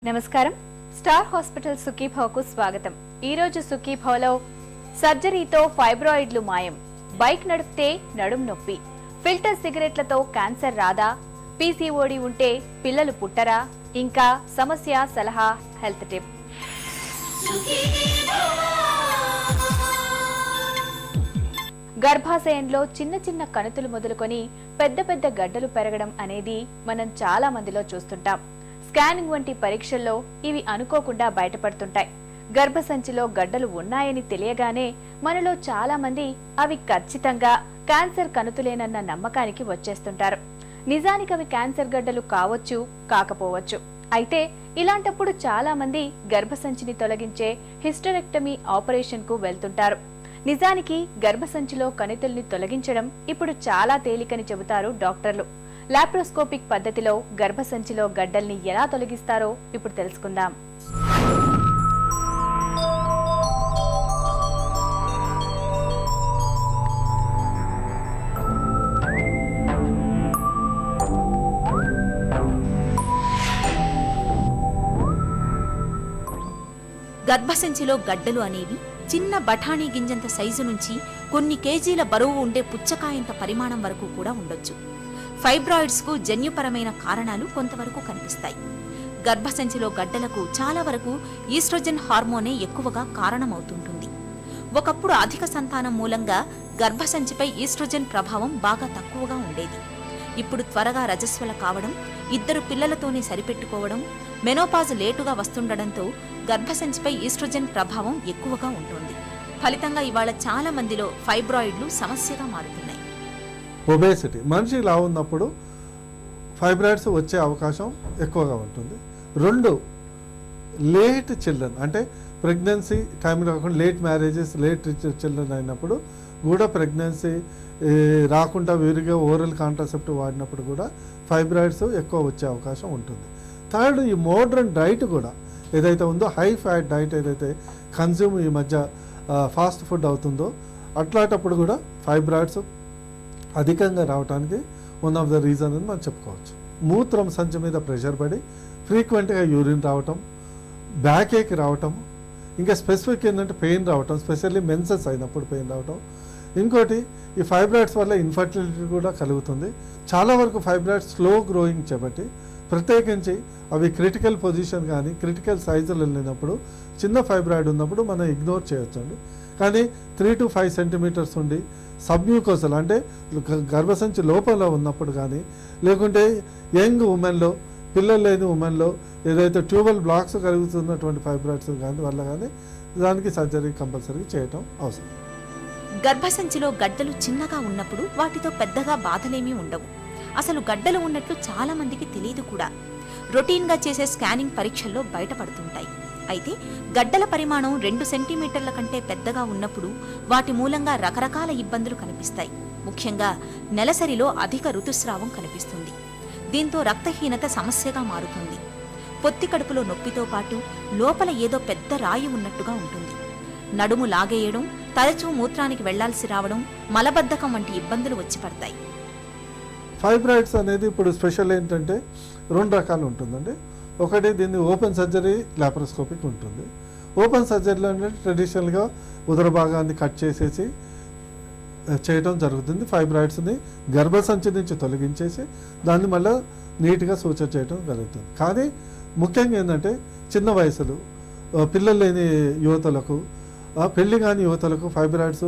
నమస్కారం. Star hospital సుఖీభవకు స్వాగతం. ఈ రోజు సుఖీభవలో సర్జరీతో ఫైబ్రాయిడ్లు మాయం, బైక్ నడిపితే నడుం నొప్పి, ఫిల్టర్ సిగరెట్లతో క్యాన్సర్ రాదా, పీసీఓడి ఉంటే పిల్లలు పుట్టరా, ఇంకా సమస్య సలహా హెల్త్ టిప్. గర్భాశయంలో చిన్న చిన్న కణుతులు మొదలుకొని పెద్ద పెద్ద గడ్డలు పెరగడం అనేది మనం చాలా మందిలో చూస్తుంటాం. స్కానింగ్ వంటి పరీక్షల్లో ఇవి అనుకోకుండా బయటపడుతుంటాయి. గర్భసంచిలో గడ్డలు ఉన్నాయని తెలియగానే మనలో చాలా మంది అవి ఖచ్చితంగా క్యాన్సర్ కణుతులేనన్న నమ్మకానికి వచ్చేస్తుంటారు. నిజానికి అవి క్యాన్సర్ గడ్డలు కావచ్చు, కాకపోవచ్చు. అయితే ఇలాంటప్పుడు చాలా మంది గర్భసంచిని తొలగించే హిస్టరెక్టమీ ఆపరేషన్ కు వెళ్తుంటారు. నిజానికి గర్భసంచిలో కణితుల్ని తొలగించడం ఇప్పుడు చాలా తేలికని చెబుతారు డాక్టర్లు. లాప్రోస్కోపిక్ పద్ధతిలో గర్భసంచిలో గడ్డల్ని ఎలా తొలగిస్తారో ఇప్పుడు తెలుసుకుందాం. గర్భసంచిలో గడ్డలు అనేవి చిన్న బఠానీ గింజంత సైజు నుంచి కొన్ని కేజీల బరువు ఉండే పుచ్చకాయంత పరిమాణం వరకు కూడా ఉండొచ్చు. ఫైబ్రాయిడ్స్ కు జన్యుపరమైన కారణాలు కొంతవరకు కనిపిస్తాయి. గర్భసంచిలో గడ్డలకు చాలా వరకు ఈస్ట్రోజన్ హార్మోనే ఎక్కువగా కారణమవుతుంటుంది. ఒకప్పుడు అధిక సంతానం మూలంగా గర్భసంచిపై ఈస్ట్రోజన్ ప్రభావం బాగా తక్కువగా ఉండేది. ఇప్పుడు త్వరగా రజస్వల కావడం, ఇద్దరు పిల్లలతోనే సరిపెట్టుకోవడం, మెనోపాజ్ లేటుగా వస్తుండడంతో గర్భసంచిపై ఈస్ట్రోజన్ ప్రభావం ఎక్కువగా ఉంటుంది. ఫలితంగా ఇవాళ చాలా మందిలో ఫైబ్రాయిడ్లు సమస్యగా మారుతున్నాయి. ఒబేసిటీ, మనిషి లావు ఉన్నప్పుడు ఫైబ్రాయిడ్స్ వచ్చే అవకాశం ఎక్కువగా ఉంటుంది. రెండు, లేట్ చిల్డ్రన్ అంటే ప్రెగ్నెన్సీ టైంలో కాకుండా లేట్ మ్యారేజెస్, లేట్ చిల్డ్రన్ అయినప్పుడు కూడా ప్రెగ్నెన్సీ రాకుండా వీరిగా ఓరల్ కాంట్రాసెప్టివ్ వాడినప్పుడు కూడా ఫైబ్రాయిడ్స్ ఎక్కువ వచ్చే అవకాశం ఉంటుంది. థర్డ్, ఈ మోడ్రన్ డైట్ కూడా ఏదైతే ఉందో, హై ఫ్యాట్ డైట్ ఏదైతే కన్జ్యూమ్ ఈ మధ్య ఫాస్ట్ ఫుడ్ అవుతుందో అట్లాంటప్పుడు కూడా ఫైబ్రాయిడ్స్ అధికంగా రావడానికి వన్ ఆఫ్ ద రీజన్ అని మనం చెప్పుకోవచ్చు. మూత్రం సంచి మీద ప్రెషర్ పడి ఫ్రీక్వెంట్గా యూరిన్ రావటం, బ్యాక్ ఏక్ రావటం, ఇంకా స్పెసిఫిక్ ఏంటంటే పెయిన్ రావటం, స్పెషల్లీ మెన్సెస్ అయినప్పుడు పెయిన్ రావటం. ఇంకోటి, ఈ ఫైబ్రాయిడ్స్ వల్ల ఇన్ఫర్టిలిటీ కూడా కలుగుతుంది. చాలా వరకు ఫైబ్రాయిడ్స్ స్లో గ్రోయింగ్ చేపట్టి ప్రత్యేకించి అవి క్రిటికల్ పొజిషన్ కానీ క్రిటికల్ సైజులు వెళ్ళినప్పుడు, చిన్న ఫైబ్రాయిడ్ ఉన్నప్పుడు మనం ఇగ్నోర్ చేయొచ్చండి. కానీ 3 to 5 సెంటీమీటర్స్ ఉండి సబ్మ్యూకోసల్ అంటే గర్భసంచి లోపల ఉన్నప్పుడు కానీ, లేకుంటే యంగ్ ఉమెన్లో, పిల్లలు లేని ఉమెన్లో ఏదైతే ట్యూబల్ బ్లాక్స్ కలుగుతున్నటువంటి ఫైబ్రాయిడ్స్ కానీ వల్ల కానీ దానికి సర్జరీ కంపల్సరీ చేయటం అవసరం. గర్భసంచిలో గడ్డలు చిన్నగా ఉన్నప్పుడు వాటితో పెద్దగా బాధలేమీ ఉండవు. అసలు గడ్డలు ఉన్నట్లు చాలా మందికి తెలియదు కూడా. రొటీన్గా చేసే స్కానింగ్ పరీక్షల్లో బయటపడుతుంటాయి. అయితే గడ్డల పరిమాణం 2 సెంటీమీటర్ల కంటే పెద్దగా ఉన్నప్పుడు వాటి మూలంగా రకరకాల ఇబ్బందులు కనిపిస్తాయి. ముఖ్యంగా నెలసరిలో అధిక ఋతుస్రావం కనిపిస్తుంది. దీంతో రక్తహీనత సమస్యగా మారుతుంది. పొత్తి కడుపులో నొప్పితో పాటు లోపల ఏదో పెద్ద రాయి ఉన్నట్టుగా ఉంటుంది. నడుము లాగేయడం, తరచూ మూత్రానికి వెళ్లాల్సి రావడం, మలబద్ధకం వంటి ఇబ్బందులు వచ్చి పడతాయి. ఫైబ్రాయిడ్స్ అనేది ఇప్పుడు స్పెషల్ ఏంటంటే 2 రకాలు ఉంటుందండి. ఒకటి, దీన్ని ఓపెన్ సర్జరీ, లాప్రోస్కోపిక్ ఉంటుంది. ఓపెన్ సర్జరీలో అంటే ట్రెడిషనల్గా ఉదర భాగాన్ని కట్ చేసేసి చేయటం జరుగుతుంది. ఫైబ్రాయిడ్స్ని గర్భసంచి నుంచి తొలగించేసి దాన్ని మళ్ళీ నీట్గా సూచన చేయడం జరుగుతుంది. కానీ ముఖ్యంగా ఏంటంటే చిన్న వయసులు, పిల్లలు లేని యువతలకు, పెళ్లి కాని యువతలకు ఫైబ్రాయిడ్స్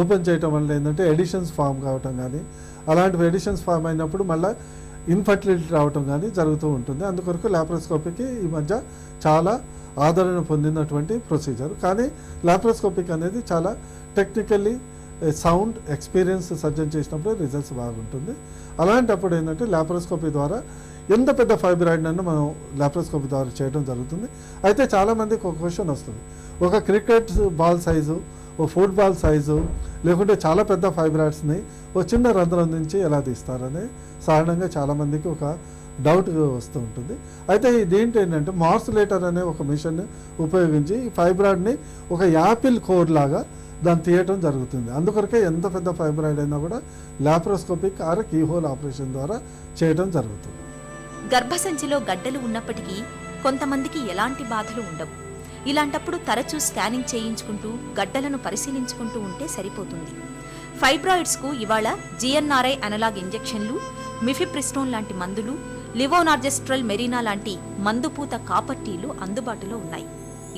ఓపెన్ చేయటం వల్ల ఏంటంటే ఎడిషన్స్ ఫామ్ కావటం కానీ, అలాంటివి ఎడిషన్స్ ఫామ్ అయినప్పుడు మళ్ళీ ఇన్ఫర్టిలిటీ రావటం కానీ జరుగుతూ ఉంటుంది. అందుకొరకు లాప్రోస్కోపీకి ఈ మధ్య చాలా ఆదరణ పొందినటువంటి ప్రొసీజర్. కానీ లాప్రోస్కోపిక్ అనేది చాలా టెక్నికల్లీ సౌండ్ ఎక్స్పీరియన్స్ సర్జన్ చేసినప్పుడు రిజల్ట్స్ బాగుంటుంది. అలాంటప్పుడు ఏంటంటే లాప్రోస్కోపీ ద్వారా ఎంత పెద్ద ఫైబ్రాయిడ్ అన్న మనం లాప్రోస్కోపీ ద్వారా చేయడం జరుగుతుంది. అయితే చాలామందికి ఒక క్వశ్చన్ వస్తుంది, ఒక క్రికెట్ బాల్ సైజు, ఓ ఫుట్బాల్ సైజు, లేకుంటే చాలా పెద్ద ఫైబ్రాయిడ్స్ని ఓ చిన్న రంధ్రం నుంచి ఎలా తీస్తారని సాధారణంగా చాలామందికి ఒక డౌట్ వస్తూ ఉంటుంది. అయితే ఇదేంటి ఏంటంటే మార్సులేటర్ అనే ఒక మిషన్ ఉపయోగించి ఈ ఫైబ్రాయిడ్ని ఒక యాపిల్ కోర్ లాగా దాన్ని తీయటం జరుగుతుంది. అందుకొరకే ఎంత పెద్ద ఫైబ్రాయిడ్ అయినా కూడా లాప్రోస్కోపిక్ కీహోల్ ఆపరేషన్ ద్వారా చేయడం జరుగుతుంది. గర్భసంచిలో గడ్డలు ఉన్నప్పటికీ కొంతమందికి ఎలాంటి బాధలు ఉండవు. ఇలాంటప్పుడు తరచూ స్కానింగ్ చేయించుకుంటూ గడ్డలను పరిశీలించుకుంటూ ఉంటే సరిపోతుంది. ఫైబ్రాయిడ్స్కు ఇవాళ జిఎన్ఆర్ఐ అనలాగ్ ఇంజెక్షన్లు, మిఫిప్రిస్టోన్ లాంటి మందులు, లివోనార్జెస్ట్రల్ మెరీనా లాంటి మందుపూత కాపర్టీలు అందుబాటులో ఉన్నాయి.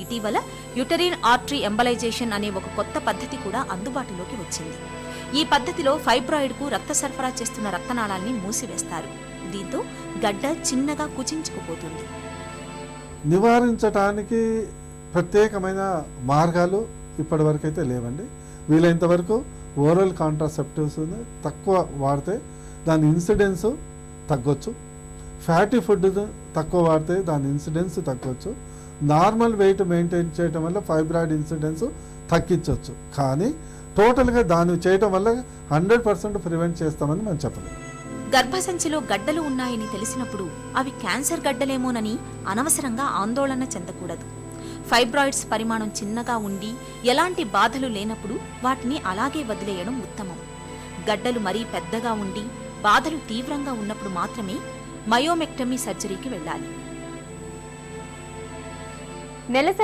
ఇటీవల యుటెరిన్ ఆర్టరీ ఎంబలైజేషన్ అనే ఒక కొత్త పద్ధతి కూడా అందుబాటులోకి వచ్చింది. ఈ పద్ధతిలో ఫైబ్రాయిడ్కు రక్త సరఫరా చేస్తున్న రక్తనాళాల్ని మూసివేస్తారు. దీంతో గడ్డ చిన్నగా కుచించుకుపోతుంది. నివారించడానికి ప్రత్యేకమైన మార్గాలు ఇప్పటివరకు అయితే లేవండి. వీలైనంత వరకు ఓరల్ కాంట్రాసెప్టివ్స్ తక్కువ వాడితే దాని ఇన్సిడెన్స్ తగ్గొచ్చు. ఫ్యాటీ ఫుడ్ తక్కువ వాడితే దాని ఇన్సిడెన్స్ తగ్గొచ్చు. నార్మల్ వెయిట్ మెయింటైన్ చేయడం వల్ల ఫైబ్రాయిడ్ ఇన్సిడెన్స్ తగ్గించవచ్చు. కానీ టోటల్గా దాన్ని చేయడం వల్ల 100% ప్రివెంట్ చేస్తామని మనం చెప్పలేము. గర్భసంచిలో గడ్డలు ఉన్నాయని తెలిసినప్పుడు అవి క్యాన్సర్ గడ్డలేమోనని అనవసరంగా ఆందోళన చెందకూడదు. ఫైబ్రాయిడ్స్ పరిమాణం చిన్నగా ఉండి ఎలాంటి బాధలు లేనప్పుడు వాటిని అలాగే వదిలేయడం ఉత్తమం. గడ్డలు మరీ పెద్దగా ఉండి బాధలు తీవ్రంగా ఉన్నప్పుడు మాత్రమే మయోమెక్టమీ సర్జరీకి వెళ్ళాలి. నెలసరి